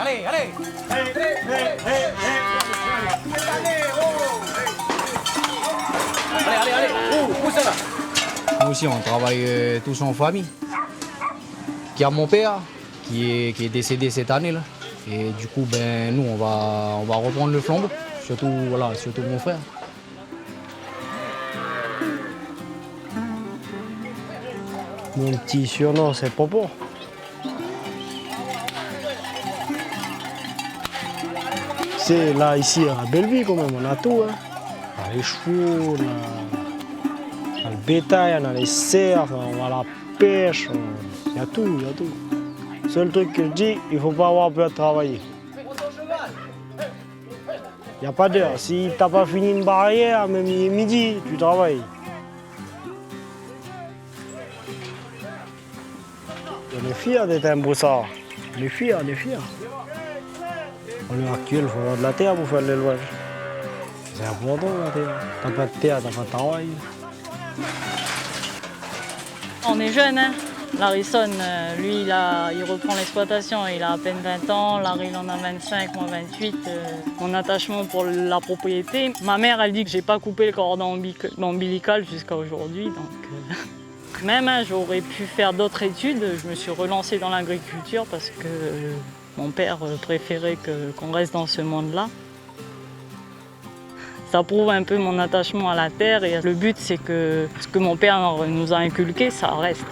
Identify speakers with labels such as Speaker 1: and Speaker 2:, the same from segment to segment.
Speaker 1: allez, allez. Allez, allez, allez. Pousse là.
Speaker 2: Nous aussi, on travaille tous en famille. Il y a mon père qui est décédé cette année là. Et du coup, ben nous, on va reprendre le flambeau. Surtout mon frère.
Speaker 3: Mon petit surnom, c'est Popo. C'est là, ici, à Belleville, quand même, on a tout. Hein. On a les chevaux, on a le bétail, on a les cerfs, on a la pêche. Il y a tout, il y a tout. Seul truc que je dis, il ne faut pas avoir peur de travailler. Il n'y a pas d'heure. Si tu n'as pas fini une barrière, même il est midi, tu travailles. On est fiers d'être un brossard. On est fiers, on est fiers. À l'heure actuelle, il faut avoir de la terre pour faire de l'élevage. C'est important la terre. T'as pas de terre, t'as pas de travail.
Speaker 4: On est jeunes, hein. Larison, lui, il reprend l'exploitation, il a à peine 20 ans. Larry, il en a 25, moi 28. Mon attachement pour la propriété. Ma mère, elle dit que j'ai pas coupé le cordon ombilical jusqu'à aujourd'hui. Donc, même, hein, j'aurais pu faire d'autres études. Je me suis relancée dans l'agriculture parce que mon père préférait qu'on reste dans ce monde-là. Ça prouve un peu mon attachement à la terre et le but, c'est que ce que mon père nous a inculqué, ça reste.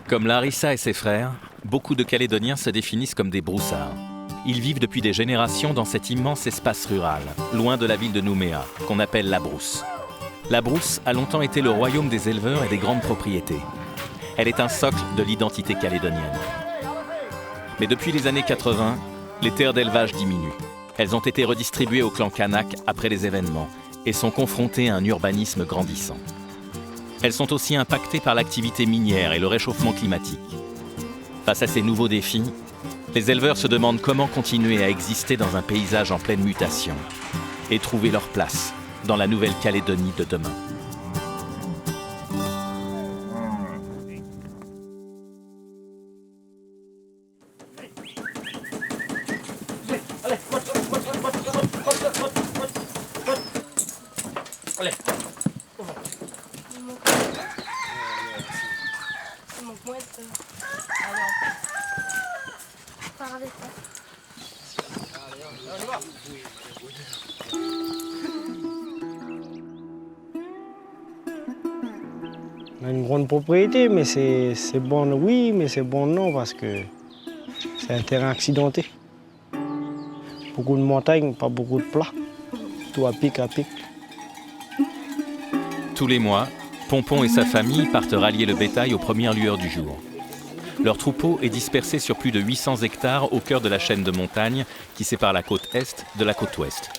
Speaker 5: Comme Larissa et ses frères, beaucoup de Calédoniens se définissent comme des broussards. Ils vivent depuis des générations dans cet immense espace rural, loin de la ville de Nouméa, qu'on appelle la Brousse. La Brousse a longtemps été le royaume des éleveurs et des grandes propriétés. Elle est un socle de l'identité calédonienne. Mais depuis les années 80, les terres d'élevage diminuent. Elles ont été redistribuées au clan Kanak après les événements et sont confrontées à un urbanisme grandissant. Elles sont aussi impactées par l'activité minière et le réchauffement climatique. Face à ces nouveaux défis, les éleveurs se demandent comment continuer à exister dans un paysage en pleine mutation et trouver leur place dans la Nouvelle-Calédonie de demain.
Speaker 1: Allez.
Speaker 3: On a une grande propriété, mais c'est bon oui, mais c'est bon non, parce que c'est un terrain accidenté. Beaucoup de montagnes, pas beaucoup de plats. Tout à pic à pic.
Speaker 5: Tous les mois, Pompon et sa famille partent rallier le bétail aux premières lueurs du jour. Leur troupeau est dispersé sur plus de 800 hectares au cœur de la chaîne de montagnes qui sépare la côte est de la côte ouest.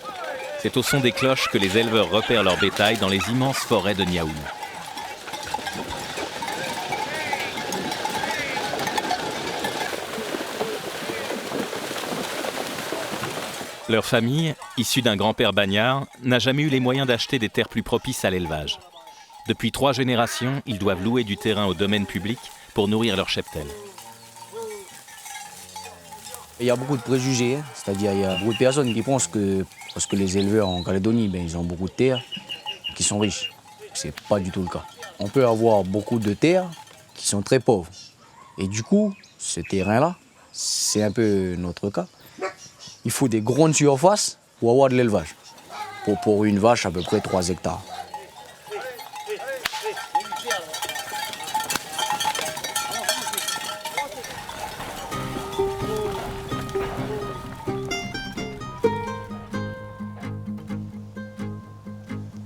Speaker 5: C'est au son des cloches que les éleveurs repèrent leur bétail dans les immenses forêts de Niaoul. Leur famille, issue d'un grand-père bagnard, n'a jamais eu les moyens d'acheter des terres plus propices à l'élevage. Depuis 3 générations, ils doivent louer du terrain au domaine public pour nourrir leur cheptel.
Speaker 2: Il y a beaucoup de préjugés, hein. C'est-à-dire il y a beaucoup de personnes qui pensent que parce que les éleveurs en Calédonie, ben, ils ont beaucoup de terres, qui sont riches. C'est pas du tout le cas. On peut avoir beaucoup de terres qui sont très pauvres. Et du coup, ce terrain-là, c'est un peu notre cas. Il faut des grandes surfaces pour avoir de l'élevage. Pour une vache, à peu près 3 hectares.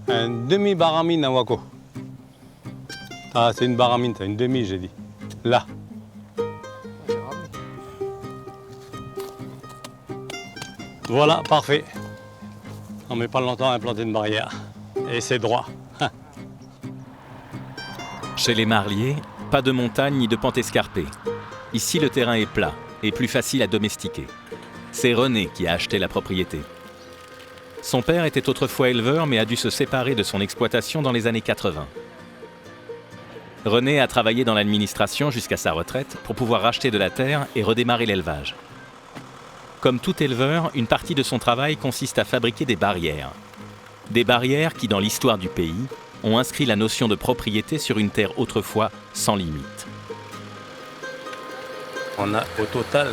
Speaker 6: Un demi-baramine à Wako. Ah, c'est une baramine, c'est une demi, j'ai dit. Là. Voilà, parfait. On met pas longtemps à implanter une barrière. Et c'est droit.
Speaker 5: Chez les marliers, pas de montagne ni de pente escarpée. Ici, le terrain est plat et plus facile à domestiquer. C'est René qui a acheté la propriété. Son père était autrefois éleveur mais a dû se séparer de son exploitation dans les années 80. René a travaillé dans l'administration jusqu'à sa retraite pour pouvoir racheter de la terre et redémarrer l'élevage. Comme tout éleveur, une partie de son travail consiste à fabriquer des barrières. Des barrières qui, dans l'histoire du pays, ont inscrit la notion de propriété sur une terre autrefois sans limite.
Speaker 6: On a au total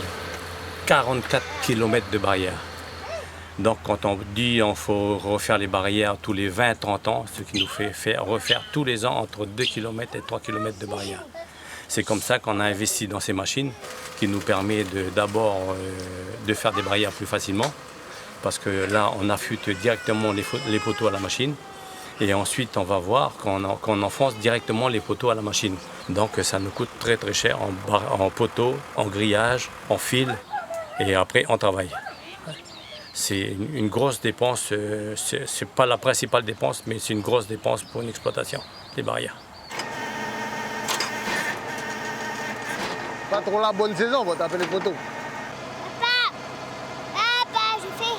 Speaker 6: 44 km de barrières. Donc quand on dit qu'il faut refaire les barrières tous les 20-30 ans, ce qui nous fait refaire tous les ans entre 2 km et 3 km de barrières. C'est comme ça qu'on a investi dans ces machines qui nous permet d'abord de faire des barrières plus facilement parce que là on affûte directement les poteaux à la machine et ensuite on va voir qu'on enfonce directement les poteaux à la machine. Donc ça nous coûte très très cher en poteaux, en grillage, en fil et après en travail. C'est une grosse dépense, c'est pas la principale dépense, mais c'est une grosse dépense pour une exploitation, les barrières.
Speaker 1: Pas trop la bonne saison, on va taper les poteaux.
Speaker 7: Papa, je fais.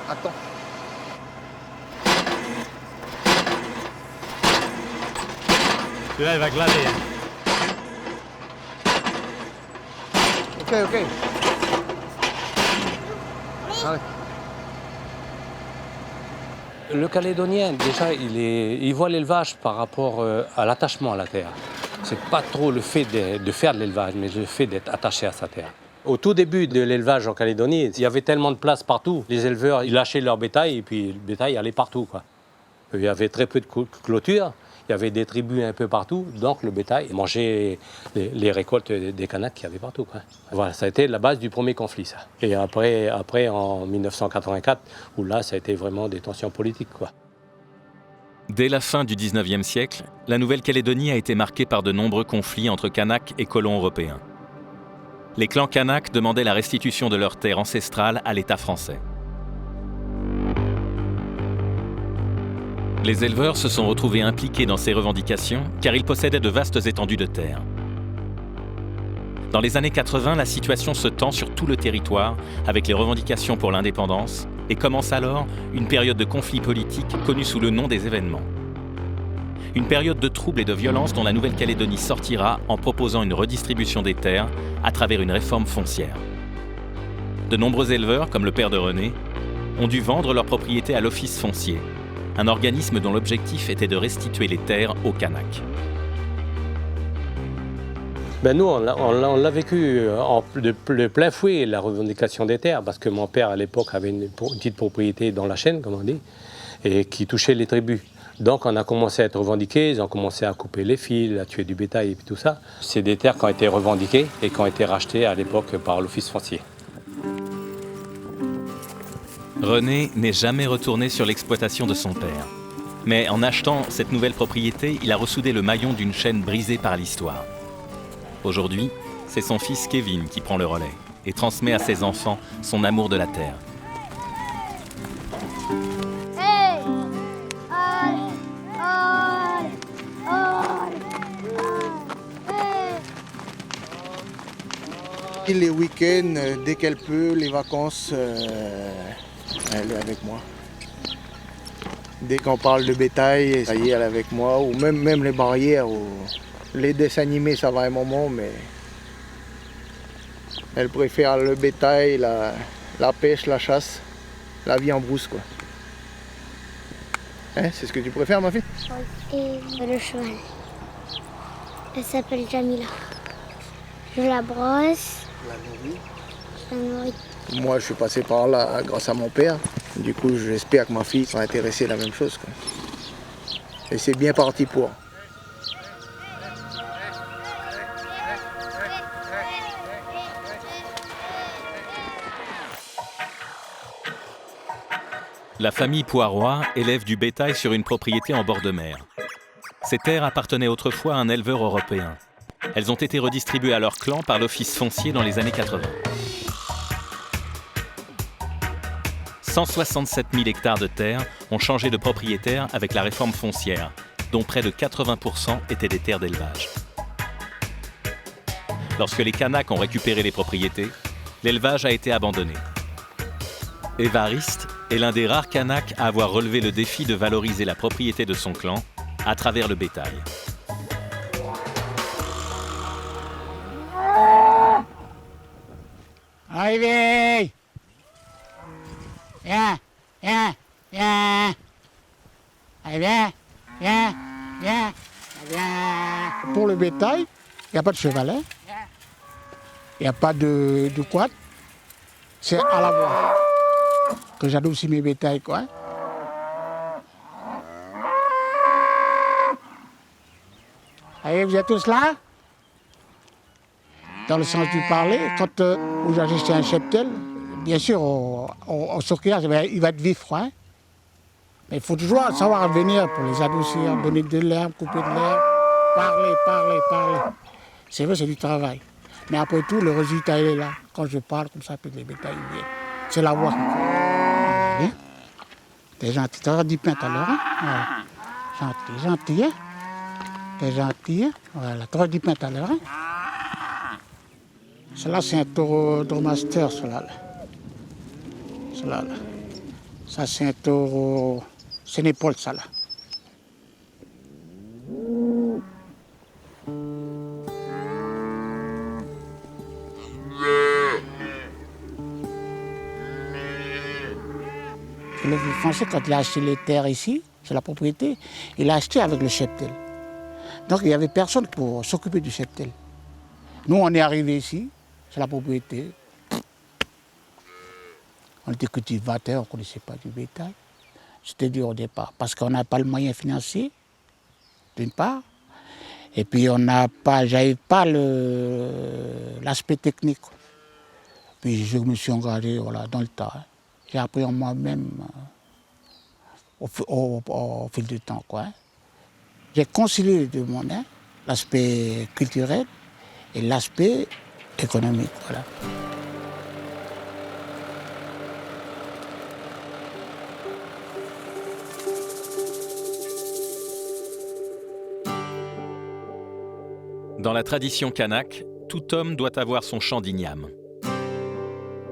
Speaker 1: Attends.
Speaker 3: Celui-là, il va glaner.
Speaker 1: Ok, ok. Allez.
Speaker 6: Le Calédonien, déjà, il voit l'élevage par rapport à l'attachement à la terre. C'est pas trop le fait de faire de l'élevage, mais le fait d'être attaché à sa terre. Au tout début de l'élevage en Calédonie, il y avait tellement de place partout. Les éleveurs, ils lâchaient leur bétail et puis le bétail allait partout, quoi. Il y avait très peu de clôtures, il y avait des tribus un peu partout, donc le bétail mangeait les récoltes des Kanaks qu'il y avait partout, quoi. Voilà, ça a été la base du premier conflit, ça. Et après en 1984, où là, ça a été vraiment des tensions politiques, quoi.
Speaker 5: Dès la fin du XIXe siècle, la Nouvelle-Calédonie a été marquée par de nombreux conflits entre Kanaks et colons européens. Les clans Kanaks demandaient la restitution de leurs terres ancestrales à l'État français. Les éleveurs se sont retrouvés impliqués dans ces revendications car ils possédaient de vastes étendues de terre. Dans les années 80, la situation se tend sur tout le territoire avec les revendications pour l'indépendance et commence alors une période de conflit politique connue sous le nom des événements. Une période de troubles et de violence dont la Nouvelle-Calédonie sortira en proposant une redistribution des terres à travers une réforme foncière. De nombreux éleveurs, comme le père de René, ont dû vendre leurs propriétés à l'Office foncier, un organisme dont l'objectif était de restituer les terres aux Kanaks.
Speaker 6: Nous, on l'a vécu de plein fouet, la revendication des terres, parce que mon père, à l'époque, avait une petite propriété dans la chaîne, comme on dit, et qui touchait les tribus. Donc on a commencé à être revendiqués, ils ont commencé à couper les fils, à tuer du bétail et puis tout ça. C'est des terres qui ont été revendiquées et qui ont été rachetées à l'époque par l'Office foncier.
Speaker 5: René n'est jamais retourné sur l'exploitation de son père. Mais en achetant cette nouvelle propriété, il a ressoudé le maillon d'une chaîne brisée par l'histoire. Aujourd'hui, c'est son fils Kevin qui prend le relais et transmet à ses enfants son amour de la terre.
Speaker 7: Hey!
Speaker 1: Les week-ends, dès qu'elle peut, les vacances, elle est avec moi. Dès qu'on parle de bétail, ça y est, elle est avec moi. Ou même les barrières, ou les dessins animés, ça va un moment, mais elle préfère le bétail, la pêche, la chasse, la vie en brousse, quoi. Hein, c'est ce que tu préfères, ma fille?
Speaker 7: Et le cheval. Elle s'appelle Jamila. Je la brosse. Je la nourris.
Speaker 1: Moi, je suis passé par là grâce à mon père. Du coup, j'espère que ma fille sera intéressée à la même chose, quoi. Et c'est bien parti pour.
Speaker 5: La famille Poiroy élève du bétail sur une propriété en bord de mer. Ces terres appartenaient autrefois à un éleveur européen. Elles ont été redistribuées à leur clan par l'Office foncier dans les années 80. 167 000 hectares de terre ont changé de propriétaire avec la réforme foncière, dont près de 80% étaient des terres d'élevage. Lorsque les Kanaks ont récupéré les propriétés, l'élevage a été abandonné. Évariste est l'un des rares Kanaks à avoir relevé le défi de valoriser la propriété de son clan à travers le bétail.
Speaker 8: Arrivé. Viens, viens, viens. Allez, viens, viens, viens, viens. Pour le bétail, il n'y a pas de chevalet. Il n'y a pas de quad. C'est à la voix que j'adoucis mes bétails, quoi. Allez, vous êtes tous là? Dans le sens du parler, quand vous achetez un cheptel, bien sûr, au stockage, il va être vif, hein. Mais il faut toujours savoir venir pour les adoucir, donner de l'herbe, couper de l'herbe, parler, parler, parler. C'est vrai, c'est du travail. Mais après tout, le résultat, il est là. Quand je parle comme ça, puis les bétails viennent. C'est la voix. Hein? T'es gentil. T'auras dit plein tout à l'heure, hein? Voilà. Gentil, gentil, hein? T'es gentil, hein? Voilà. T'auras dit plein tout à l'heure, hein? Cela, c'est un taureau dromadaire, cela là. Cela là. Ça, c'est un taureau Sénépaule, ça là. Le Français, quand il a acheté les terres ici, c'est la propriété, il a acheté avec le cheptel. Donc il n'y avait personne pour s'occuper du cheptel. Nous, on est arrivés ici, c'est la propriété. On était cultivateurs, on ne connaissait pas du bétail. C'était dur au départ, parce qu'on n'a pas le moyen financier, d'une part. Et puis j'avais pas l'aspect technique. Puis je me suis engagé voilà, dans le tas. J'ai appris en moi-même au fil du temps, quoi. J'ai concilié les deux mondes, hein, l'aspect culturel et l'aspect économique, voilà.
Speaker 5: Dans la tradition kanak, tout homme doit avoir son champ d'igname.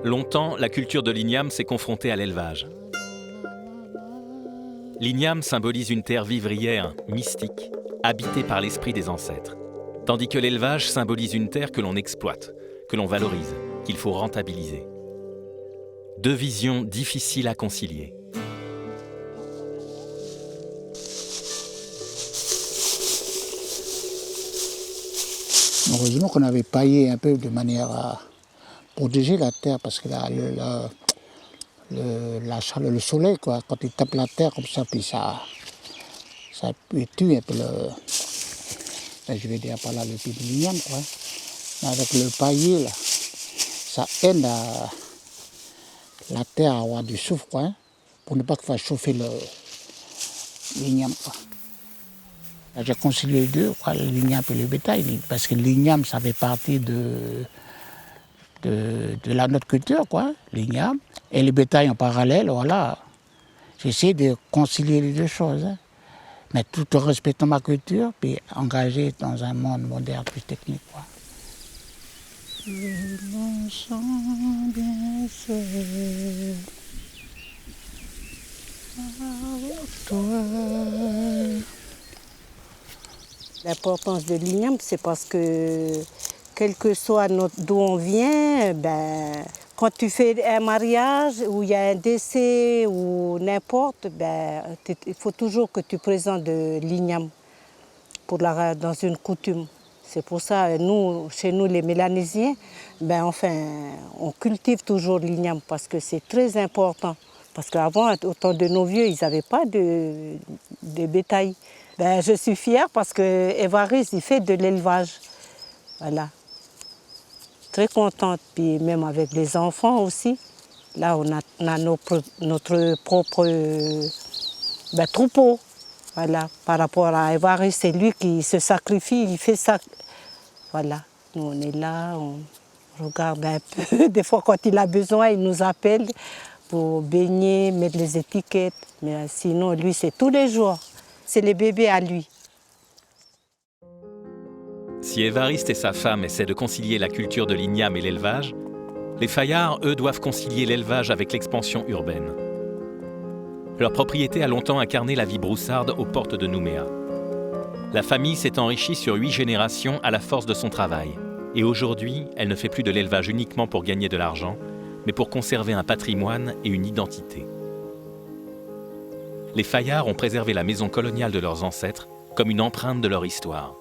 Speaker 5: Longtemps, la culture de l'igname s'est confrontée à l'élevage. L'igname symbolise une terre vivrière, mystique, habitée par l'esprit des ancêtres. Tandis que l'élevage symbolise une terre que l'on exploite, que l'on valorise, qu'il faut rentabiliser. Deux visions difficiles à concilier.
Speaker 8: Heureusement qu'on avait paillé un peu de manière à protéger la terre, parce que le soleil, quoi, quand il tape la terre comme ça, puis ça tue un peu je vais dire par là le pied de l'igname, quoi. Mais avec le paillé, là, ça aide la terre à avoir du soufre, quoi, hein, pour ne pas que fasse chauffer l'igname, quoi. J'ai concilié les deux, quoi, l'igname et le bétail, parce que l'igname, ça fait partie de notre culture, quoi, l'igname. Et le bétail en parallèle, voilà. J'essaie de concilier les deux choses, hein, mais tout en respectant ma culture, puis engagé dans un monde moderne plus technique, quoi. Je me sens bien seul avec toi.
Speaker 9: L'importance de l'igname, c'est parce que, quel que soit d'où on vient, quand tu fais un mariage ou il y a un décès ou n'importe, il faut toujours que tu présentes de l'igname dans une coutume. C'est pour ça, chez nous les Mélanésiens, on cultive toujours l'igname parce que c'est très important. Parce qu'avant, au temps de nos vieux, ils n'avaient pas de bétail. Je suis fière parce que Évariste, il fait de l'élevage. Voilà. Très contente. Puis même avec les enfants aussi. Là, on a notre propre troupeau. Voilà. Par rapport à Évariste, c'est lui qui se sacrifie, il fait ça. Voilà. Nous, on est là, on regarde un peu. Des fois, quand il a besoin, il nous appelle pour baigner, mettre les étiquettes. Mais sinon, lui, c'est tous les jours. C'est les bébés à lui.
Speaker 5: Si Évariste et sa femme essaient de concilier la culture de l'igname et l'élevage, les Fayards, eux, doivent concilier l'élevage avec l'expansion urbaine. Leur propriété a longtemps incarné la vie broussarde aux portes de Nouméa. La famille s'est enrichie sur 8 générations à la force de son travail. Et aujourd'hui, elle ne fait plus de l'élevage uniquement pour gagner de l'argent, mais pour conserver un patrimoine et une identité. Les Fayard ont préservé la maison coloniale de leurs ancêtres comme une empreinte de leur histoire.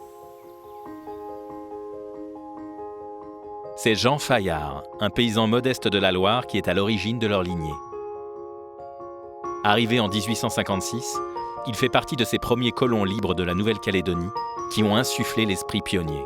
Speaker 5: C'est Jean Fayard, un paysan modeste de la Loire qui est à l'origine de leur lignée. Arrivé en 1856, il fait partie de ces premiers colons libres de la Nouvelle-Calédonie qui ont insufflé l'esprit pionnier.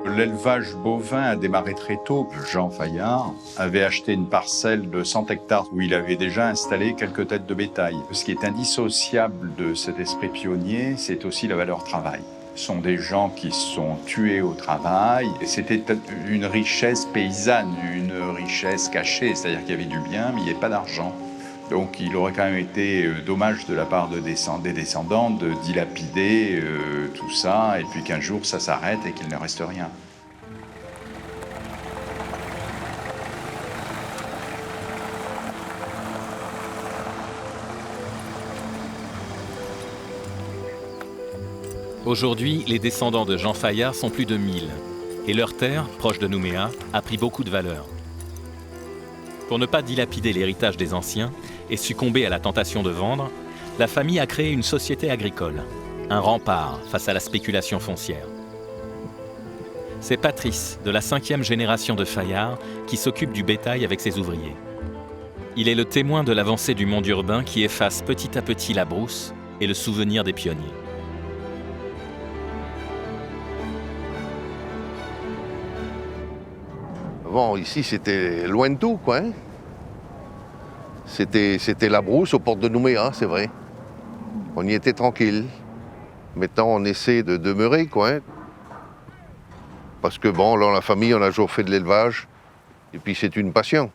Speaker 10: L'élevage bovin a démarré très tôt. Jean Fayard avait acheté une parcelle de 100 hectares où il avait déjà installé quelques têtes de bétail. Ce qui est indissociable de cet esprit pionnier, c'est aussi la valeur travail. Ce sont des gens qui sont tués au travail. Et c'était une richesse paysanne, une richesse cachée, c'est-à-dire qu'il y avait du bien, mais il n'y avait pas d'argent. Donc il aurait quand même été dommage de la part des descendants de dilapider tout ça, et puis qu'un jour ça s'arrête et qu'il ne reste rien.
Speaker 5: Aujourd'hui, les descendants de Jean Fayard sont plus de 1000, et leur terre, proche de Nouméa, a pris beaucoup de valeur. Pour ne pas dilapider l'héritage des anciens et succomber à la tentation de vendre, la famille a créé une société agricole, un rempart face à la spéculation foncière. C'est Patrice, de la 5e génération de Fayard, qui s'occupe du bétail avec ses ouvriers. Il est le témoin de l'avancée du monde urbain qui efface petit à petit la brousse et le souvenir des pionniers.
Speaker 11: Bon, ici, c'était loin de tout, quoi. Hein? C'était la brousse aux portes de Nouméa, c'est vrai. On y était tranquille. Maintenant, on essaie de demeurer, quoi. Hein? Parce que, bon, là, la famille, on a toujours fait de l'élevage. Et puis, c'est une passion.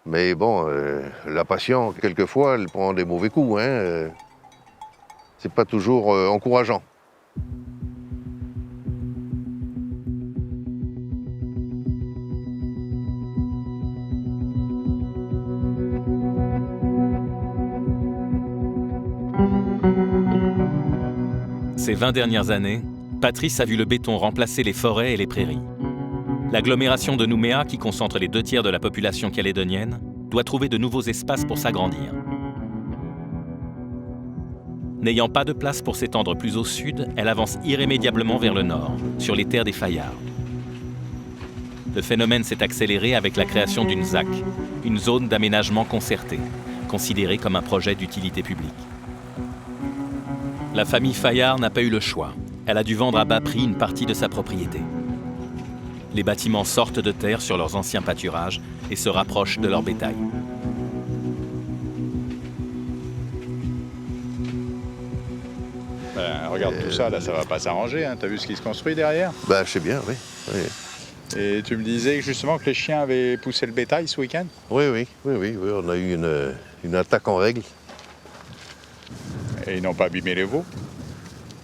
Speaker 11: Mais bon, la passion, quelquefois, elle prend des mauvais coups. Hein? C'est pas toujours encourageant.
Speaker 5: Ces 20 dernières années, Patrice a vu le béton remplacer les forêts et les prairies. L'agglomération de Nouméa, qui concentre les 2 tiers de la population calédonienne, doit trouver de nouveaux espaces pour s'agrandir. N'ayant pas de place pour s'étendre plus au sud, elle avance irrémédiablement vers le nord, sur les terres des Fayards. Le phénomène s'est accéléré avec la création d'une ZAC, une zone d'aménagement concerté, considérée comme un projet d'utilité publique. La famille Fayard n'a pas eu le choix. Elle a dû vendre à bas prix une partie de sa propriété. Les bâtiments sortent de terre sur leurs anciens pâturages et se rapprochent de leur bétail.
Speaker 10: Regarde tout ça, là, ça va pas s'arranger. Hein. T'as vu ce qui se construit derrière?
Speaker 11: Ben, je sais bien, oui.
Speaker 10: Et tu me disais justement que les chiens avaient poussé le bétail ce week-end?
Speaker 11: Oui, on a eu une attaque en règle.
Speaker 10: Et ils n'ont pas abîmé les veaux?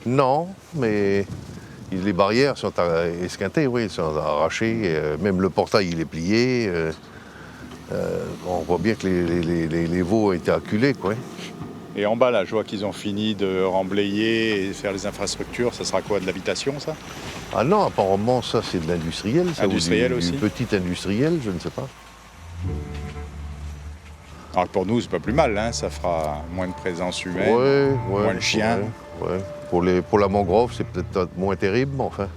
Speaker 10: Non,
Speaker 11: mais les barrières sont esquintées, oui, elles sont arrachées. Même le portail, il est plié. On voit bien que les veaux ont été acculés, quoi.
Speaker 10: Et en bas, là, je vois qu'ils ont fini de remblayer et faire les infrastructures. Ça sera quoi, de l'habitation, ça?
Speaker 11: Ah non, apparemment, ça, c'est de l'industriel.
Speaker 10: Industriel aussi?
Speaker 11: Du petit industriel, je ne sais pas.
Speaker 10: Alors pour nous, c'est pas plus mal, hein. Ça fera moins de présence humaine, moins de chiens.
Speaker 11: Ouais. Pour la mangrove, c'est peut-être moins terrible, mais enfin.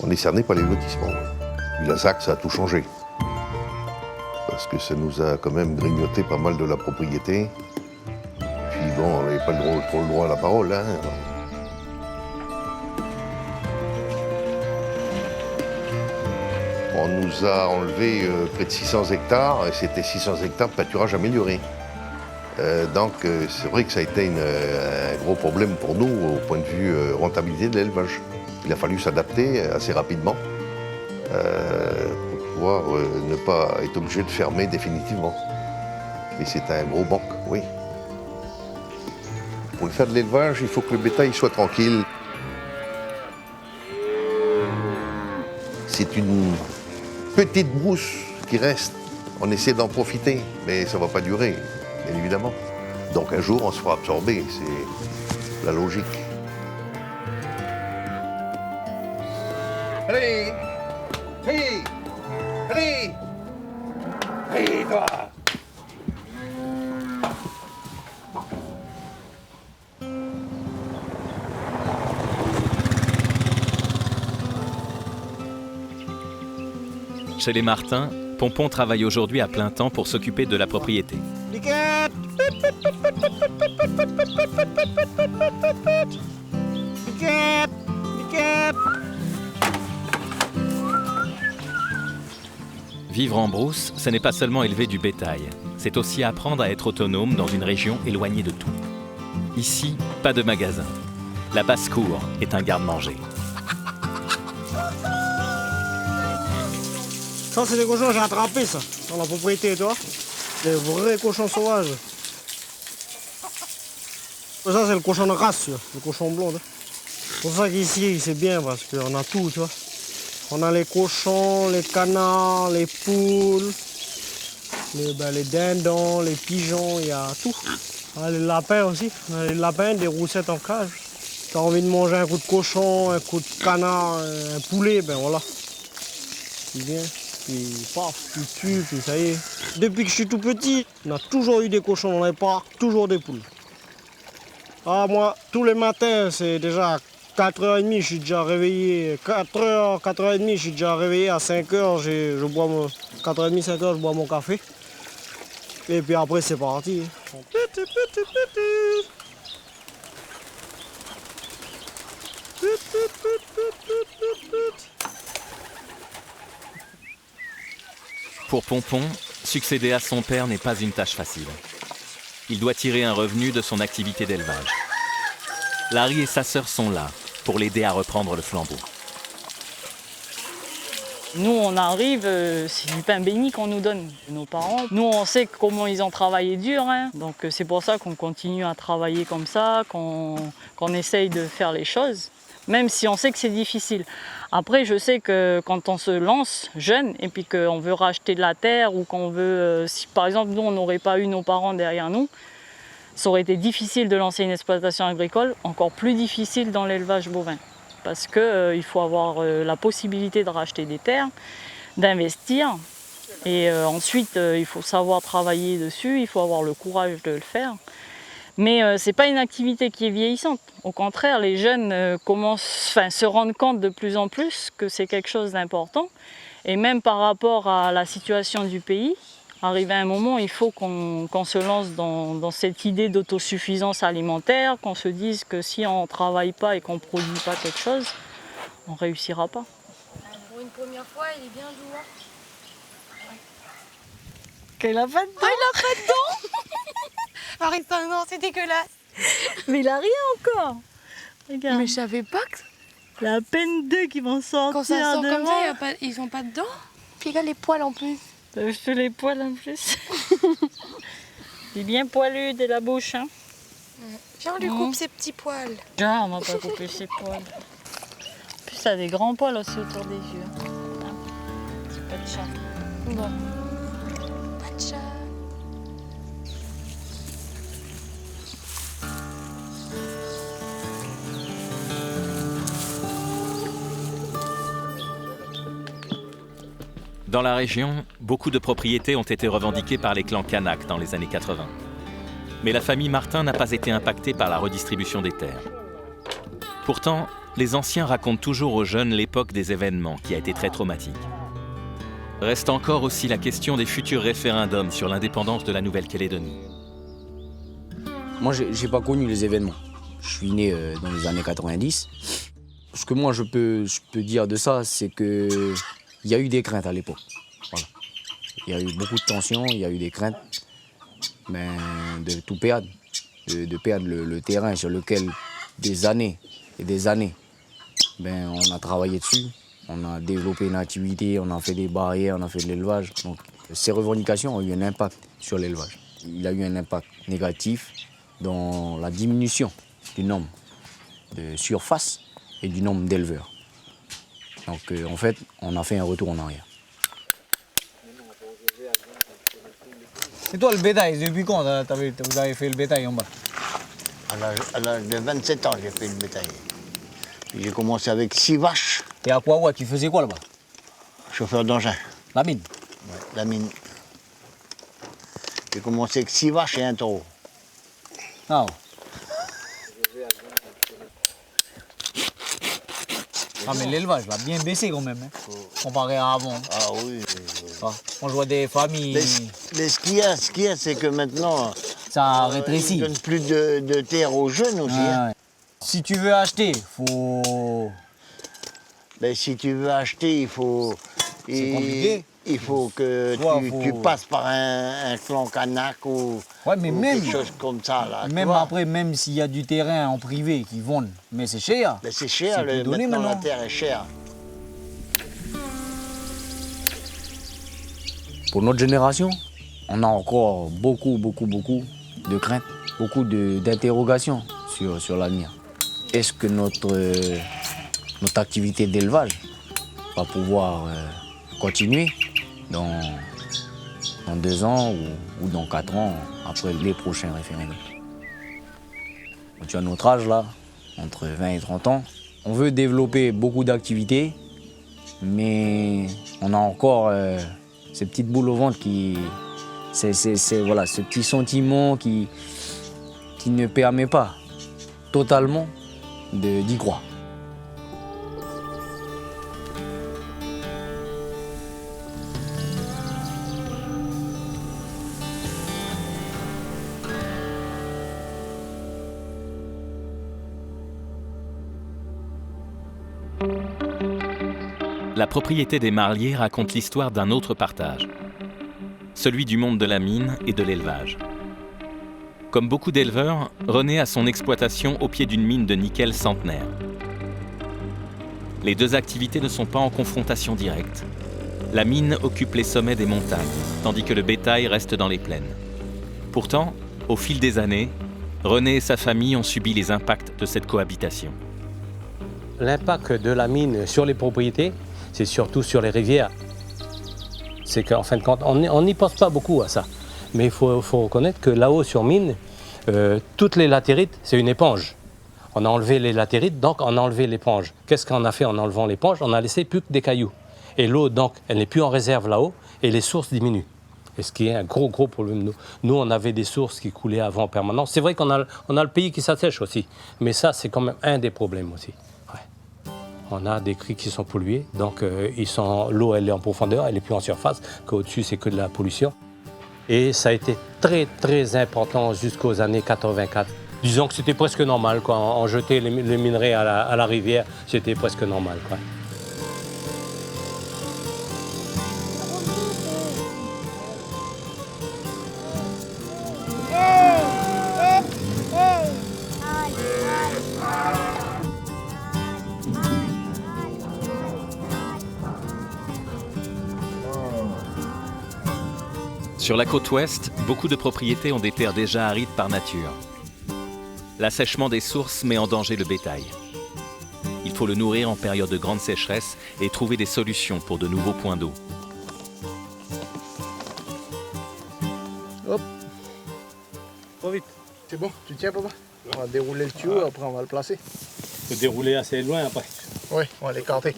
Speaker 11: On est cerné par les lotissements. Puis la ZAC, ça a tout changé. Parce que ça nous a quand même grignoté pas mal de la propriété. Puis bon, on n'avait pas trop le droit à la parole, hein. On nous a enlevé près de 600 hectares, et c'était 600 hectares de pâturage amélioré. Donc c'est vrai que ça a été un gros problème pour nous au point de vue rentabilité de l'élevage. Il a fallu s'adapter assez rapidement pour pouvoir ne pas être obligé de fermer définitivement. Et c'est un gros manque, oui. Pour faire de l'élevage, il faut que le bétail soit tranquille. C'est une petite brousse qui reste. On essaie d'en profiter, mais ça ne va pas durer, bien évidemment. Donc un jour, on se fera absorber, c'est la logique.
Speaker 12: Allez! Allez! Allez! Allez, toi!
Speaker 5: Chez les Martin, Pompon travaille aujourd'hui à plein temps pour s'occuper de la propriété.
Speaker 3: Liquette! Liquette! Liquette!
Speaker 5: Vivre en brousse, ce n'est pas seulement élever du bétail, c'est aussi apprendre à être autonome dans une région éloignée de tout. Ici, pas de magasin. La basse-cour est un garde-manger.
Speaker 3: Ça, c'est des cochons que j'ai attrapés, ça, dans la propriété, toi. Des vrais cochons sauvages. Ça, c'est le cochon de race, tu vois, le cochon blond. C'est pour ça qu'ici, c'est bien, parce qu'on a tout, tu vois. On a les cochons, les canards, les poules, les dindons, les pigeons, il y a tout. On a les lapins aussi, on a les lapins, des roussettes en cage. Si tu as envie de manger un coup de cochon, un coup de canard, un poulet, ben voilà. Tu viens. Puis paf, tu tues, puis ça y est. Depuis que je suis tout petit, on a toujours eu des cochons dans les parcs, toujours des poules. Ah, moi, tous les matins, c'est déjà 4h30, je suis déjà réveillé. 4h, 4h30, je suis déjà réveillé. À 5h, je bois mon... 4h30, 5h, je bois mon café. Et puis après, c'est parti.
Speaker 5: Pour Pompon, succéder à son père n'est pas une tâche facile. Il doit tirer un revenu de son activité d'élevage. Larry et sa sœur sont là pour l'aider à reprendre le flambeau.
Speaker 4: Nous, on arrive, c'est du pain béni qu'on nous donne, nos parents. Nous, on sait comment ils ont travaillé dur, hein. Donc c'est pour ça qu'on continue à travailler comme ça, qu'on essaye de faire les choses, même si on sait que c'est difficile. Après, je sais que quand on se lance jeune et puis qu'on veut racheter de la terre ou qu'on veut, si par exemple nous, on n'aurait pas eu nos parents derrière nous, ça aurait été difficile de lancer une exploitation agricole, encore plus difficile dans l'élevage bovin. Parce qu'il faut avoir la possibilité de racheter des terres, d'investir. Et ensuite, il faut savoir travailler dessus, il faut avoir le courage de le faire. Mais ce n'est pas une activité qui est vieillissante. Au contraire, les jeunes se rendent compte de plus en plus que c'est quelque chose d'important. Et même par rapport à la situation du pays, arrivé à un moment, il faut qu'on se lance dans cette idée d'autosuffisance alimentaire, qu'on se dise que si on ne travaille pas et qu'on ne produit pas quelque chose, on ne réussira pas.
Speaker 13: Pour une première fois, il est bien joueur.
Speaker 4: Qu'il n'a pas de dents.
Speaker 13: Oh, il n'a pas de dents. Marissa, non, c'est dégueulasse.
Speaker 4: Mais il n'a rien encore. Regarde.
Speaker 13: Mais je savais pas que...
Speaker 4: Il y a à peine deux qui vont sortir.
Speaker 13: Quand ça sort comme ça,
Speaker 4: devant.
Speaker 13: ils ont pas de dents. Puis regarde les poils en plus.
Speaker 4: T'as vu les poils en plus. Il est bien poilu de la bouche. Hein.
Speaker 13: Viens, on lui coupe ses petits poils.
Speaker 4: Genre, on va pas couper ses poils. En plus, ça a des grands poils aussi autour des yeux. Petit pas de chat. Bon.
Speaker 13: Pas de chat.
Speaker 5: Dans la région, beaucoup de propriétés ont été revendiquées par les clans Kanak dans les années 80. Mais la famille Martin n'a pas été impactée par la redistribution des terres. Pourtant, les anciens racontent toujours aux jeunes l'époque des événements qui a été très traumatique. Reste encore aussi la question des futurs référendums sur l'indépendance de la Nouvelle-Calédonie.
Speaker 2: Moi, j'ai pas connu les événements. Je suis né dans les années 90. Ce que moi, je peux dire de ça, c'est que il y a eu des craintes à l'époque. Voilà. Il y a eu beaucoup de tensions, il y a eu des craintes de tout perdre, de perdre le terrain sur lequel des années et des années, on a travaillé dessus, on a développé une activité, on a fait des barrières, on a fait de l'élevage. Donc ces revendications ont eu un impact sur l'élevage. Il y a eu un impact négatif dans la diminution du nombre de surfaces et du nombre d'éleveurs. Donc en fait, on a fait un retour en arrière. Et toi, le bétail, depuis quand vous avez fait le bétail en bas?
Speaker 14: À l'âge de 27 ans, j'ai fait le bétail. J'ai commencé avec 6 vaches.
Speaker 2: Et à quoi, tu faisais quoi là-bas?
Speaker 14: Chauffeur d'engin.
Speaker 2: La mine?
Speaker 14: Ouais, la mine. J'ai commencé avec 6 vaches et un taureau.
Speaker 2: Ah ouais. Ah mais l'élevage va bien baissé quand même, hein, comparé à avant.
Speaker 14: Ah oui.
Speaker 2: Ah, quand je vois des familles...
Speaker 14: Mais ce qu'il y a, c'est que maintenant...
Speaker 2: Ça rétrécit.
Speaker 14: Ils ne donnent plus de terre aux jeunes aussi.
Speaker 2: Ah,
Speaker 14: hein.
Speaker 2: ouais. Si tu veux acheter, faut...
Speaker 14: Ben, si tu veux acheter, il faut...
Speaker 2: C'est compliqué.
Speaker 14: Il faut que tu passes par un clan kanak ou, quelque chose comme ça. Là,
Speaker 2: même après, même s'il y a du terrain en privé qui vendent, mais c'est cher.
Speaker 14: Ben, c'est cher, maintenant la terre est chère.
Speaker 2: Pour notre génération, on a encore beaucoup de craintes, beaucoup d'interrogations sur l'avenir. Est-ce que notre activité d'élevage va pouvoir continuer dans 2 ans ou dans 4 ans après les prochains référendums? Tu as notre âge là, entre 20 et 30 ans. On veut développer beaucoup d'activités, mais on a encore ces petites boules au ventre voilà, ce petit sentiment qui ne permet pas totalement d'y croire.
Speaker 5: La propriété des Marliers raconte l'histoire d'un autre partage, celui du monde de la mine et de l'élevage. Comme beaucoup d'éleveurs, René a son exploitation au pied d'une mine de nickel centenaire. Les deux activités ne sont pas en confrontation directe. La mine occupe les sommets des montagnes, tandis que le bétail reste dans les plaines. Pourtant, au fil des années, René et sa famille ont subi les impacts de cette cohabitation.
Speaker 6: L'impact de la mine sur les propriétés, c'est surtout sur les rivières. C'est qu'en fin de compte, on n'y pense pas beaucoup à ça. Mais il faut reconnaître que là-haut sur mine, toutes les latérites, c'est une éponge. On a enlevé les latérites, donc on a enlevé l'éponge. Qu'est-ce qu'on a fait en enlevant l'éponge? On a laissé plus que des cailloux. Et l'eau, donc, elle n'est plus en réserve là-haut et les sources diminuent. Et ce qui est un gros problème. Nous, on avait des sources qui coulaient avant en permanence. C'est vrai qu'on a le pays qui s'assèche aussi. Mais ça, c'est quand même un des problèmes aussi. On a des cris qui sont pollués, donc l'eau elle est en profondeur, elle est plus en surface, qu'au-dessus c'est que de la pollution. Et ça a été très important jusqu'aux années 84. Disons que c'était presque normal, quoi. On jetait les minerais à la rivière, c'était presque normal, quoi.
Speaker 5: Sur la côte ouest, beaucoup de propriétés ont des terres déjà arides par nature. L'assèchement des sources met en danger le bétail. Il faut le nourrir en période de grande sécheresse et trouver des solutions pour de nouveaux points d'eau.
Speaker 1: Hop.
Speaker 3: Trop vite.
Speaker 1: C'est bon, tu tiens papa? On va dérouler le tuyau, après on va le placer.
Speaker 6: Il faut dérouler assez loin après.
Speaker 1: Oui, on va l'écarter.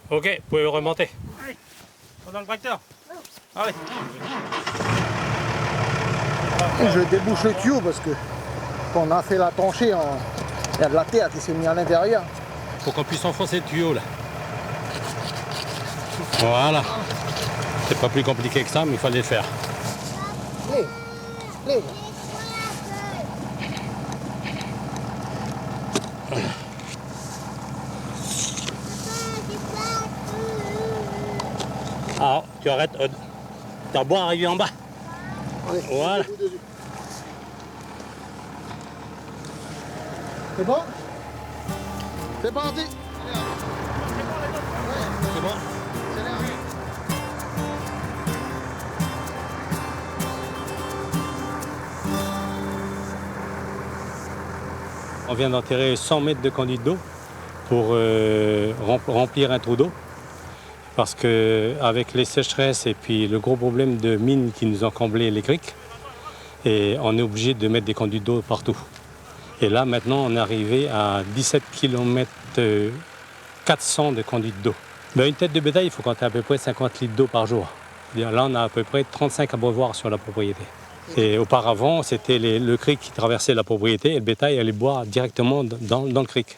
Speaker 6: Ok, vous pouvez remonter. Allez, dans le tracteur. Allez.
Speaker 1: Je débouche le tuyau parce que quand on a fait la tranchée, il y a de la terre qui s'est mise à l'intérieur.
Speaker 6: Pour qu'on puisse enfoncer le tuyau là. Voilà. C'est pas plus compliqué que ça, mais il fallait le faire. Ah, tu arrêtes. T'as beau arriver en bas.
Speaker 1: Allez,
Speaker 6: voilà.
Speaker 1: C'est bon? C'est parti.
Speaker 6: C'est bon. On vient d'enterrer 100 mètres de conduite d'eau pour remplir un trou d'eau. Parce qu'avec les sécheresses et puis le gros problème de mines qui nous ont comblé les criques, et on est obligé de mettre des conduites d'eau partout. Et là, maintenant, on est arrivé à 17 km 400 de conduites d'eau. Ben, une tête de bétail, il faut compter à peu près 50 litres d'eau par jour. Là, on a à peu près 35 abreuvoirs sur la propriété. Et auparavant, c'était le cric qui traversait la propriété et le bétail allait boire directement dans le cric.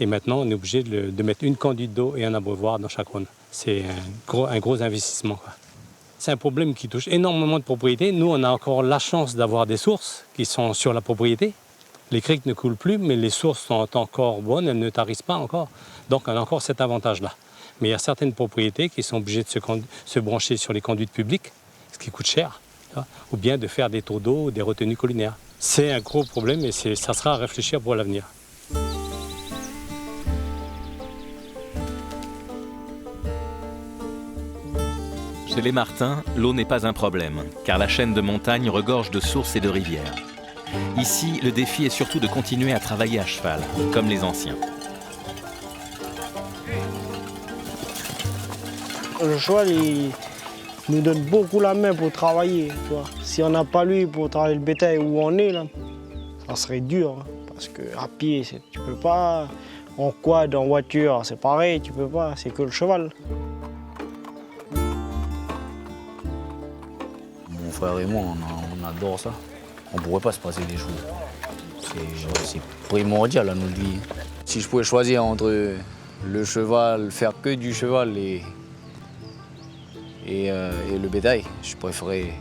Speaker 6: Et maintenant, on est obligé de mettre une conduite d'eau et un abreuvoir dans chaque ronde. C'est un gros investissement, quoi. C'est un problème qui touche énormément de propriétés. Nous, on a encore la chance d'avoir des sources qui sont sur la propriété. Les criques ne coulent plus, mais les sources sont encore bonnes, elles ne tarissent pas encore. Donc, on a encore cet avantage-là. Mais il y a certaines propriétés qui sont obligées de se brancher sur les conduites publiques, ce qui coûte cher, ou bien de faire des tours d'eau ou des retenues collinaires. C'est un gros problème et ça sera à réfléchir pour l'avenir.
Speaker 5: Chez les Martins, l'eau n'est pas un problème, car la chaîne de montagnes regorge de sources et de rivières. Ici, le défi est surtout de continuer à travailler à cheval, comme les anciens.
Speaker 3: Le cheval, il nous donne beaucoup la main pour travailler. Tu vois. Si on n'a pas lui pour travailler le bétail où on est, là, ça serait dur. Hein, parce qu'à pied, tu peux pas. En quad, en voiture, c'est pareil, tu peux pas. C'est que le cheval.
Speaker 2: Mon frère et moi, on adore ça. On ne pourrait pas se passer des jours. C'est primordial à notre vie. Si je pouvais choisir entre le cheval, faire que du cheval et le bétail, je préférerais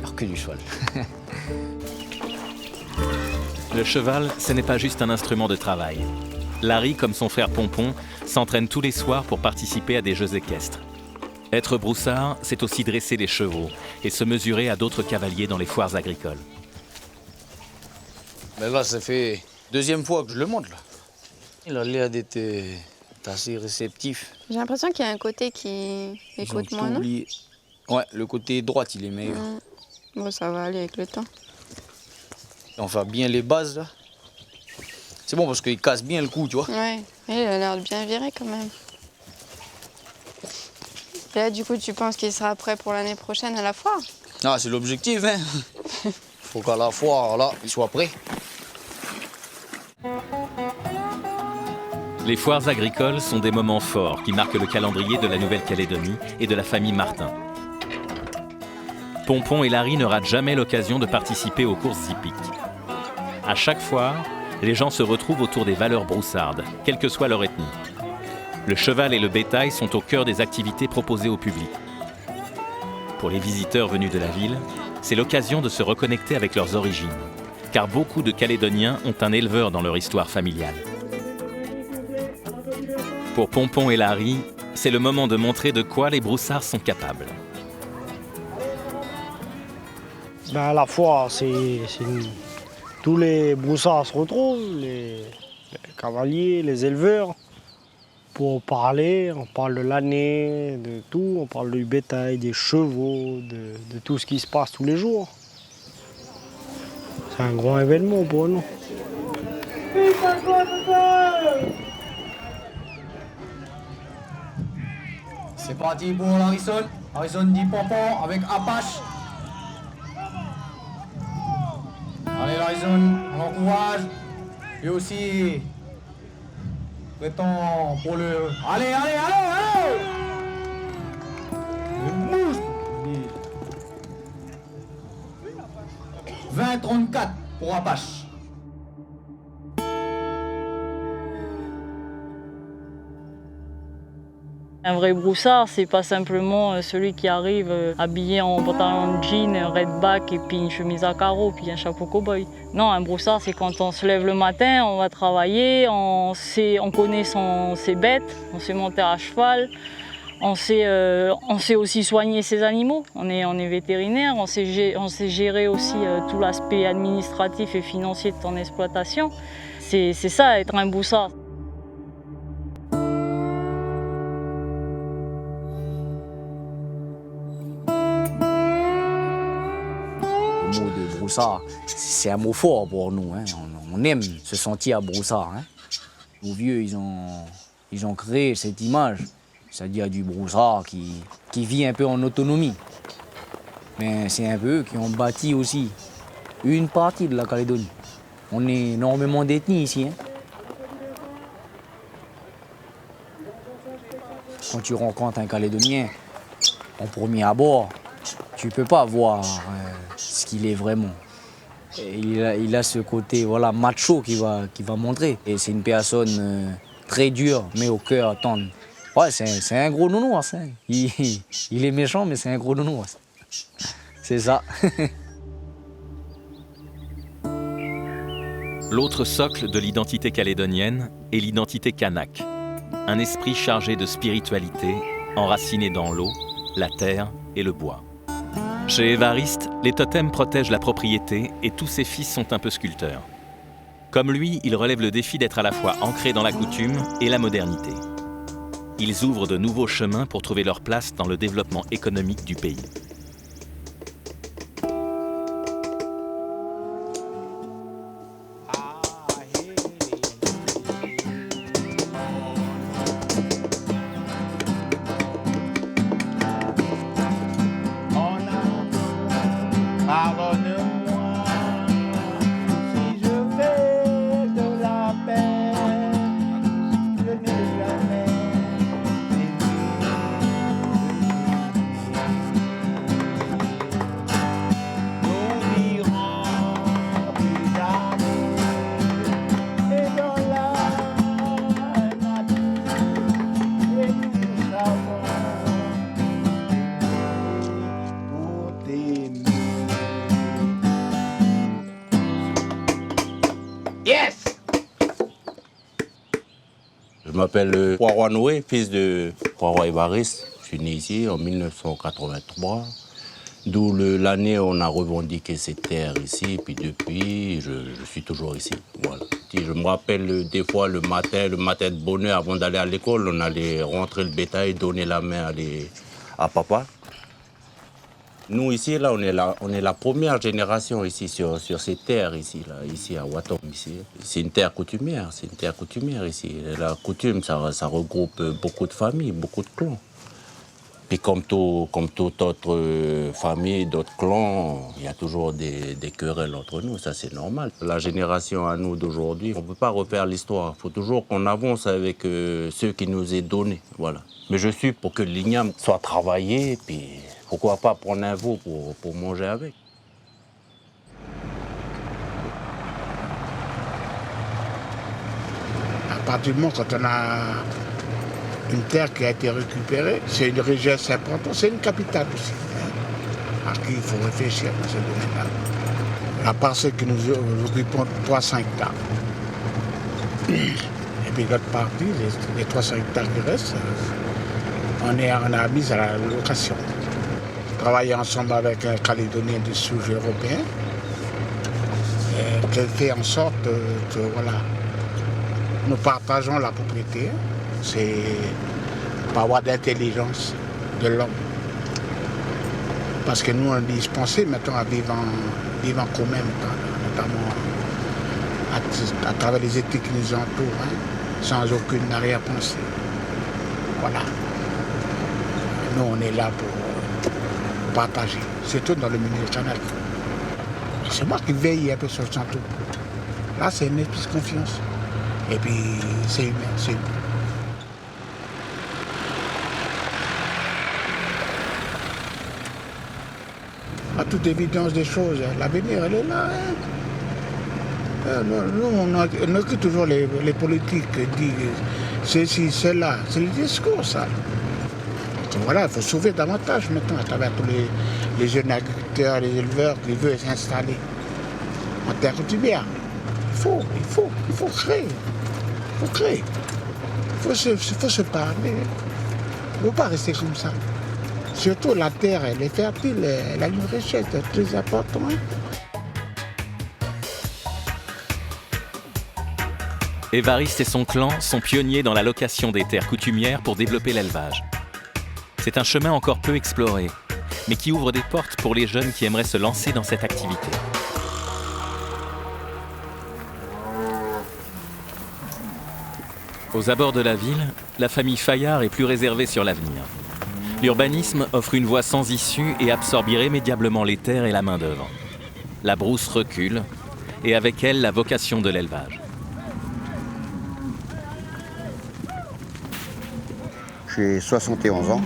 Speaker 2: faire que du cheval.
Speaker 5: Le cheval, ce n'est pas juste un instrument de travail. Larry, comme son frère Pompon, s'entraîne tous les soirs pour participer à des jeux équestres. Être broussard, c'est aussi dresser les chevaux et se mesurer à d'autres cavaliers dans les foires agricoles.
Speaker 2: Mais là, ça fait deuxième fois que je le monte. Là. Il a l'air d'être assez réceptif.
Speaker 15: J'ai l'impression qu'il y a un côté qui écoute moins, non?
Speaker 2: Ouais, le côté droit, il est meilleur.
Speaker 15: Bon, ça va aller avec le temps.
Speaker 2: On fait bien les bases, là. C'est bon parce qu'il casse bien le cou, tu vois.
Speaker 15: Ouais, il a l'air de bien virer quand même. Et là, du coup, tu penses qu'il sera prêt pour l'année prochaine à la foire?
Speaker 2: Ah, c'est l'objectif, hein. Faut qu'à la foire, là, il soit prêt.
Speaker 5: Les foires agricoles sont des moments forts qui marquent le calendrier de la Nouvelle-Calédonie et de la famille Martin. Pompon et Larry ne ratent jamais l'occasion de participer aux courses hippiques. À chaque foire, les gens se retrouvent autour des valeurs broussardes, quelle que soit leur ethnie. Le cheval et le bétail sont au cœur des activités proposées au public. Pour les visiteurs venus de la ville, c'est l'occasion de se reconnecter avec leurs origines, car beaucoup de Calédoniens ont un éleveur dans leur histoire familiale. Pour Pompon et Larry, c'est le moment de montrer de quoi les broussards sont capables.
Speaker 3: Ben, à la foire, tous les broussards se retrouvent, les cavaliers, les éleveurs, pour parler. On parle de l'année, de tout. On parle du bétail, des chevaux, de tout ce qui se passe tous les jours. C'est un grand événement pour nous.
Speaker 2: C'est parti pour Harrison. Harrison dit Pompon avec Apache. Allez Harrison, on l'encourage. Lui aussi prétend pour le... Allez, allez, allez, allez. Il bouge. 20-34 pour Apache.
Speaker 4: Un vrai broussard, c'est pas simplement celui qui arrive habillé en pantalon de jean, un redback et puis une chemise à carreaux, puis un chapeau cow-boy. Non, un broussard, c'est quand on se lève le matin, on va travailler, on connaît ses bêtes, on sait monter à cheval, on sait aussi soigner ses animaux. On est vétérinaire, on sait gérer aussi tout l'aspect administratif et financier de ton exploitation. C'est ça, être un broussard.
Speaker 2: Le mot de broussard, c'est un mot fort pour nous. Hein. On aime se sentir broussard. Hein. Nos vieux, ils ont créé cette image, c'est-à-dire du broussard qui vit un peu en autonomie. Mais c'est un peu eux qui ont bâti aussi une partie de la Calédonie. On est énormément d'ethnies ici. Hein. Quand tu rencontres un Calédonien, en premier abord, tu ne peux pas voir ce qu'il est vraiment. Et il a ce côté voilà, macho qui va montrer. Et c'est une personne très dure, mais au cœur tendre. Ouais, c'est un gros nounours. Hein. Il est méchant, mais c'est un gros nounours. C'est ça.
Speaker 5: L'autre socle de l'identité calédonienne est l'identité kanak. Un esprit chargé de spiritualité, enraciné dans l'eau, la terre et le bois. Chez Évariste, les totems protègent la propriété et tous ses fils sont un peu sculpteurs. Comme lui, il relève le défi d'être à la fois ancré dans la coutume et la modernité. Ils ouvrent de nouveaux chemins pour trouver leur place dans le développement économique du pays.
Speaker 16: Je m'appelle Poiroi Noé, fils de Poiroi Évariste. Je suis né ici en 1983, d'où l'année où on a revendiqué ces terres ici. Puis depuis, je suis toujours ici. Voilà. Je me rappelle des fois le matin de bonne heure, avant d'aller à l'école, on allait rentrer le bétail, donner la main à papa. Nous ici, là, on est la première génération ici sur ces terres ici à Watom ici. C'est une terre coutumière, ici. La coutume, ça regroupe beaucoup de familles, beaucoup de clans. Puis comme toute autre famille, d'autres clans, il y a toujours des querelles entre nous, ça c'est normal. La génération à nous d'aujourd'hui, on ne peut pas refaire l'histoire. Il faut toujours qu'on avance avec ce qui nous est donné, voilà. Mais je suis pour que l'igname soit travaillé, puis pourquoi pas prendre un veau pour manger avec.
Speaker 8: À partir du moment quand on a une terre qui a été récupérée, c'est une richesse importante, c'est une capitale aussi. À qui il faut réfléchir dans ce domaine-là. La parcelle que nous occupons, 300 hectares. Et puis l'autre partie, les 300 hectares qui restent, on a mis à la location. Travailler ensemble avec un Calédonien du Sud européen, qui fait en sorte que voilà, nous partageons la propriété. C'est pas avoir d'intelligence de l'homme. Parce que nous, on est dispensés maintenant à vivre en commun, notamment à travers les éthiques qui nous entourent, hein, sans aucune arrière-pensée. Voilà. Nous, on est là pour partager, surtout dans le milieu kanak. C'est moi qui veille un peu sur le centre. Là, c'est une espèce de confiance. Et puis, c'est humain, c'est humain. À toute évidence des choses, l'avenir, elle est là. Hein. Nous, on occupe toujours les politiques qui disent ceci, cela. C'est le discours, ça. Donc, voilà, il faut sauver davantage maintenant à travers tous les jeunes agriculteurs, les éleveurs qui veulent s'installer en terre coutumière. Il faut créer. Il faut créer. Il faut se parler. Il ne faut pas rester comme ça. Surtout la terre, elle est fertile, elle a une richesse très importante.
Speaker 5: Évariste et son clan sont pionniers dans la location des terres coutumières pour développer l'élevage. C'est un chemin encore peu exploré, mais qui ouvre des portes pour les jeunes qui aimeraient se lancer dans cette activité. Aux abords de la ville, la famille Fayard est plus réservée sur l'avenir. L'urbanisme offre une voie sans issue et absorbe irrémédiablement les terres et la main-d'œuvre. La brousse recule, et avec elle la vocation de l'élevage.
Speaker 17: J'ai 71 ans,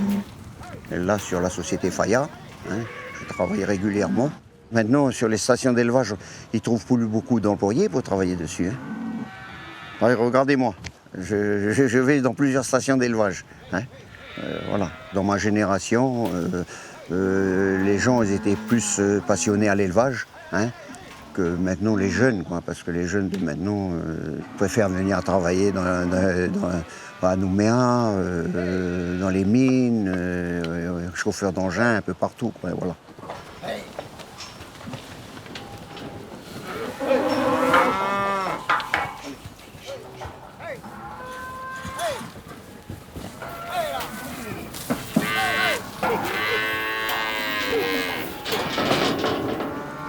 Speaker 17: et là sur la société Fayard, je travaille régulièrement. Maintenant, sur les stations d'élevage, ils ne trouvent plus beaucoup d'employés pour travailler dessus. Allez, regardez-moi, je vais dans plusieurs stations d'élevage. Voilà. Dans ma génération, les gens ils étaient plus passionnés à l'élevage que maintenant les jeunes, quoi, parce que les jeunes de maintenant préfèrent venir travailler à Nouméa, dans les mines, chauffeurs d'engins, un peu partout, quoi, voilà.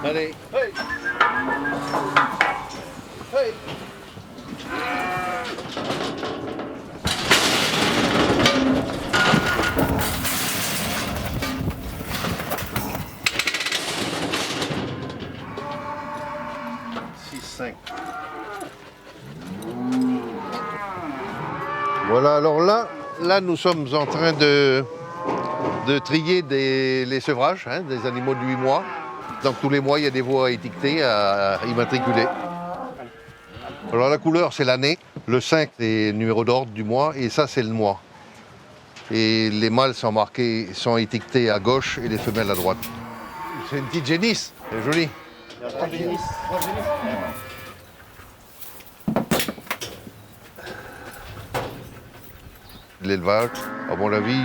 Speaker 11: Allez.
Speaker 12: Hey. Hey.
Speaker 11: 6, 5. Voilà, alors là nous sommes en train de trier les sevrages, des animaux de 8 mois. Donc tous les mois, il y a des veaux à étiqueter, à immatriculer. Alors la couleur, c'est l'année. Le 5, c'est le numéro d'ordre du mois, et ça, c'est le mois. Et les mâles sont étiquetés à gauche et les femelles à droite. C'est une petite génisse, c'est joli. L'élevage, à mon avis,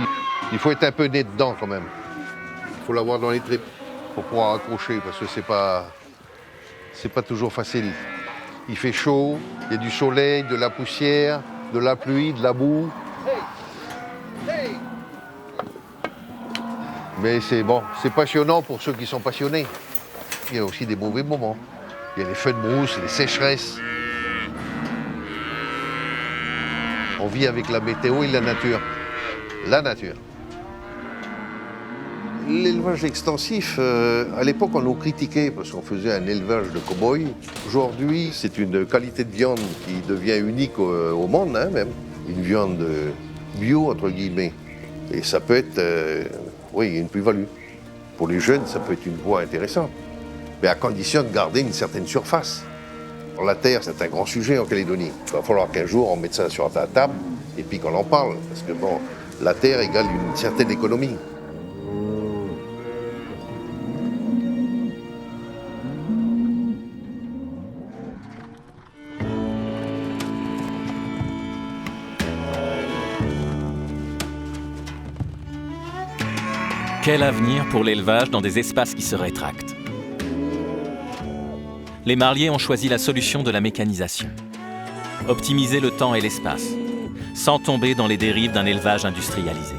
Speaker 11: il faut être un peu né dedans quand même. Il faut l'avoir dans les tripes pour pouvoir accrocher, parce que c'est pas toujours facile. Il fait chaud, il y a du soleil, de la poussière, de la pluie, de la boue. Mais c'est bon, c'est passionnant pour ceux qui sont passionnés. Il y a aussi des mauvais moments. Il y a les feux de brousse, les sécheresses. On vit avec la météo et la nature. La nature. L'élevage extensif, à l'époque, on nous critiquait parce qu'on faisait un élevage de cow-boys. Aujourd'hui, c'est une qualité de viande qui devient unique au monde, même. Une viande bio, entre guillemets. Et ça peut être, une plus-value. Pour les jeunes, ça peut être une voie intéressante. Mais à condition de garder une certaine surface. La terre, c'est un grand sujet en Calédonie. Il va falloir qu'un jour, on mette ça sur la table et puis qu'on en parle. Parce que bon, la terre égale une certaine économie.
Speaker 5: Quel avenir pour l'élevage dans des espaces qui se rétractent? Les marliers ont choisi la solution de la mécanisation. Optimiser le temps et l'espace, sans tomber dans les dérives d'un élevage industrialisé.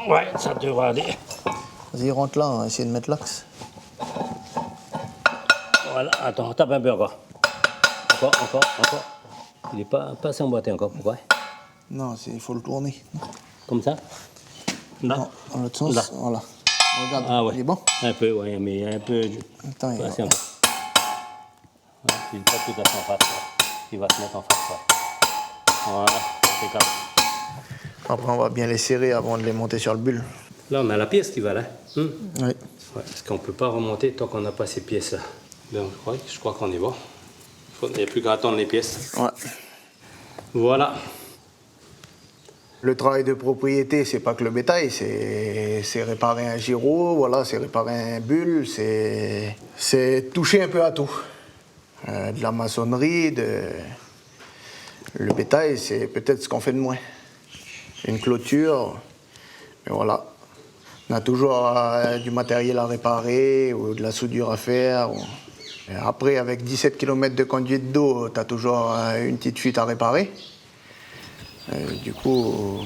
Speaker 3: Ouais, ça devrait aller.
Speaker 1: Vas-y, rentre là, on va essayer de mettre l'axe.
Speaker 3: Voilà, attends, tape un peu encore. Encore. Il n'est pas assez emboîté encore, pourquoi?
Speaker 1: Non, il faut le tourner.
Speaker 3: Comme ça? Là.
Speaker 1: Non, dans l'autre sens,
Speaker 3: là.
Speaker 1: Voilà. Regarde,
Speaker 3: ah ouais.
Speaker 1: il est bon?
Speaker 3: Un peu, ouais, mais il y a un peu...
Speaker 1: Attends, il
Speaker 3: assez encore. Ouais, il n'est pas tout à fait en face. Ouais. Il va se mettre en face, ouais. Voilà, impeccable.
Speaker 1: Après, on va bien les serrer avant de les monter sur le bulle.
Speaker 3: Là, on a la pièce qui va là.
Speaker 1: Oui.
Speaker 3: Ouais, parce qu'on ne peut pas remonter tant qu'on n'a pas ces pièces-là. Donc, je crois qu'on est bon. Il n'y a plus qu'à attendre les pièces.
Speaker 1: Ouais.
Speaker 3: Voilà.
Speaker 1: Le travail de propriété, c'est pas que le bétail, c'est réparer un gyro, voilà, c'est réparer un bulle, c'est toucher un peu à tout. De la maçonnerie, le bétail, c'est peut-être ce qu'on fait de moins. Une clôture, et voilà. On a toujours du matériel à réparer ou de la soudure à faire. Et après, avec 17 km de conduite d'eau, tu as toujours une petite fuite à réparer. Du coup,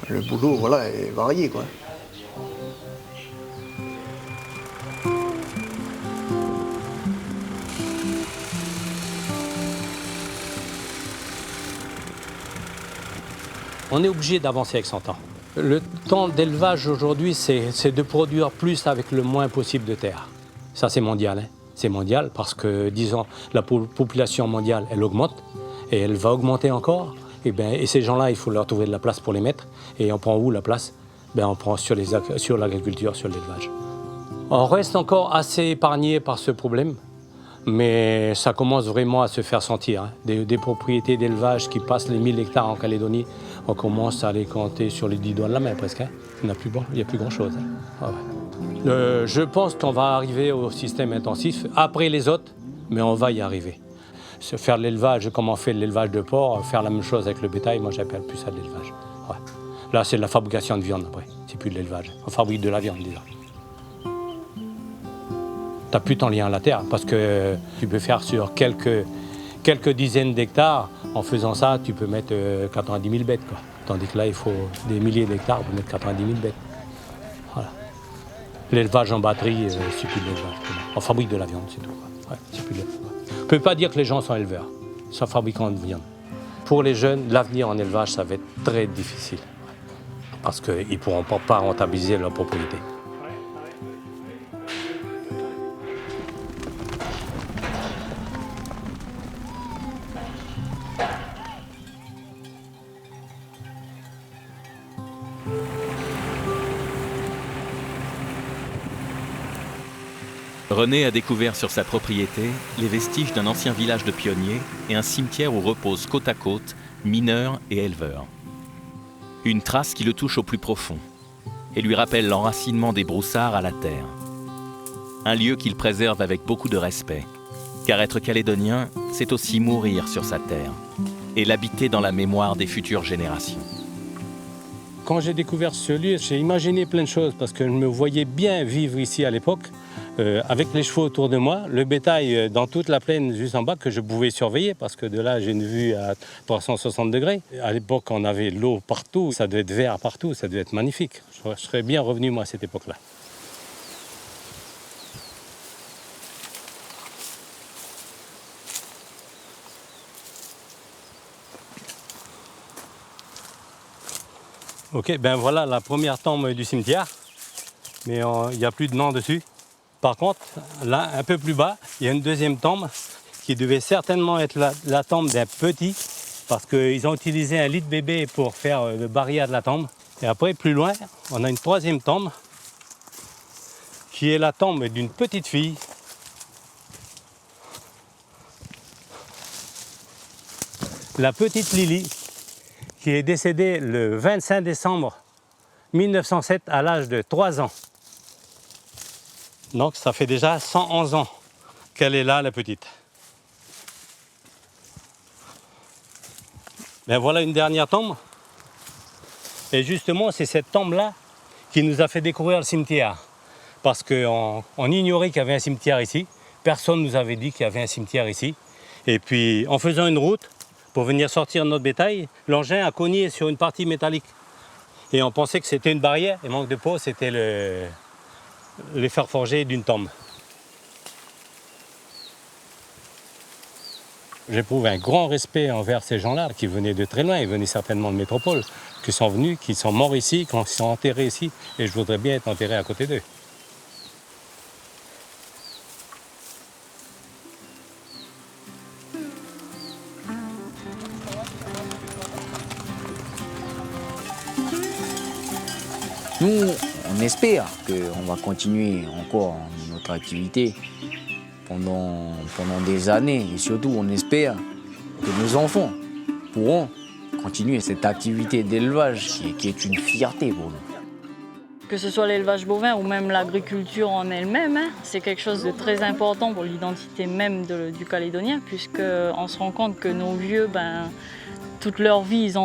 Speaker 1: le boulot voilà, est varié, quoi.
Speaker 18: On est obligé d'avancer avec son temps. Le temps d'élevage aujourd'hui, c'est de produire plus avec le moins possible de terre. Ça, c'est mondial. Hein. C'est mondial parce que, disons, la population mondiale, elle augmente et elle va augmenter encore. Et ces gens-là, il faut leur trouver de la place pour les mettre. Et on prend où la place? On prend sur l'agriculture, sur l'élevage. On reste encore assez épargné par ce problème, mais ça commence vraiment à se faire sentir. Hein. Des propriétés d'élevage qui passent les 1000 hectares en Calédonie, on commence à les compter sur les 10 doigts de la main presque. Hein. Il n'y a plus grand-chose. Hein. Ah ouais. Je pense qu'on va arriver au système intensif après les autres, mais on va y arriver. Faire de l'élevage comme on fait l'élevage de porc, faire la même chose avec le bétail, moi j'appelle plus ça de l'élevage. Ouais. Là c'est de la fabrication de viande après, c'est plus de l'élevage. On fabrique de la viande déjà. Tu n'as plus ton lien à la terre parce que tu peux faire sur quelques dizaines d'hectares. En faisant ça, tu peux mettre 90 000 bêtes. Quoi. Tandis que là, il faut des milliers d'hectares pour mettre 90 000 bêtes. Voilà. L'élevage en batterie, c'est plus de l'élevage. On fabrique de la viande, c'est tout. Ouais, c'est plus de l'élevage. On ne peut pas dire que les gens sont éleveurs, sont fabricants de viande. Pour les jeunes, l'avenir en élevage, ça va être très difficile. Parce qu'ils ne pourront pas rentabiliser leur propriété.
Speaker 5: René a découvert sur sa propriété les vestiges d'un ancien village de pionniers et un cimetière où reposent côte à côte mineurs et éleveurs. Une trace qui le touche au plus profond et lui rappelle l'enracinement des broussards à la terre. Un lieu qu'il préserve avec beaucoup de respect, car être calédonien, c'est aussi mourir sur sa terre et l'habiter dans la mémoire des futures générations.
Speaker 18: Quand j'ai découvert ce lieu, j'ai imaginé plein de choses parce que je me voyais bien vivre ici à l'époque. Avec les chevaux autour de moi, le bétail dans toute la plaine juste en bas que je pouvais surveiller parce que de là j'ai une vue à 360 degrés. À l'époque on avait l'eau partout, ça devait être vert partout, ça devait être magnifique. Je serais bien revenu moi à cette époque-là. Ok, ben voilà la première tombe du cimetière, mais il n'y a plus de nom dessus. Par contre, là, un peu plus bas, il y a une deuxième tombe qui devait certainement être la tombe d'un petit, parce qu'ils ont utilisé un lit de bébé pour faire le barrière de la tombe. Et après, plus loin, on a une troisième tombe, qui est la tombe d'une petite fille. La petite Lily, qui est décédée le 25 décembre 1907 à l'âge de 3 ans. Donc ça fait déjà 111 ans qu'elle est là, la petite. Ben voilà une dernière tombe. Et justement, c'est cette tombe-là qui nous a fait découvrir le cimetière. Parce qu'on ignorait qu'il y avait un cimetière ici. Personne ne nous avait dit qu'il y avait un cimetière ici. Et puis, en faisant une route pour venir sortir notre bétail, l'engin a cogné sur une partie métallique. Et on pensait que c'était une barrière. Et manque de peau, c'était les fers forgés d'une tombe. J'éprouve un grand respect envers ces gens-là qui venaient de très loin, ils venaient certainement de métropole, qui sont venus, qui sont morts ici, qui sont enterrés ici, et je voudrais bien être enterré à côté d'eux.
Speaker 2: Nous, on espère qu'on va continuer encore notre activité pendant des années. Et surtout, on espère que nos enfants pourront continuer cette activité d'élevage qui est une fierté pour nous.
Speaker 4: Que ce soit l'élevage bovin ou même l'agriculture en elle-même, hein, c'est quelque chose de très important pour l'identité même du Calédonien, puisqu'on se rend compte que nos vieux, toute leur vie, ils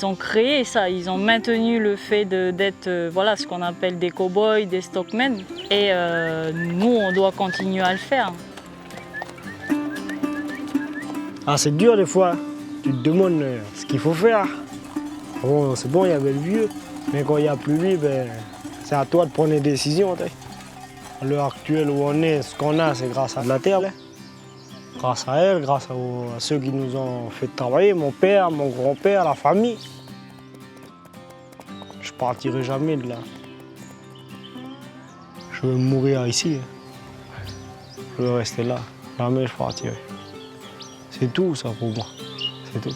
Speaker 4: ont créé ça, ils ont maintenu le fait d'être voilà, ce qu'on appelle des cow-boys, des stockmen. Et nous, on doit continuer à le faire.
Speaker 3: Ah, c'est dur des fois. Tu te demandes ce qu'il faut faire. Bon, c'est bon, il y avait le vieux. Mais quand il n'y a plus lui, ben, c'est à toi de prendre des décisions. À l'heure actuelle où on est, ce qu'on a, c'est grâce à la terre. Grâce à elle, grâce à ceux qui nous ont fait travailler, mon père, mon grand-père, la famille. Je partirai jamais de là. Je veux mourir ici. Je veux rester là. Jamais je partirai. C'est tout ça pour moi. C'est tout.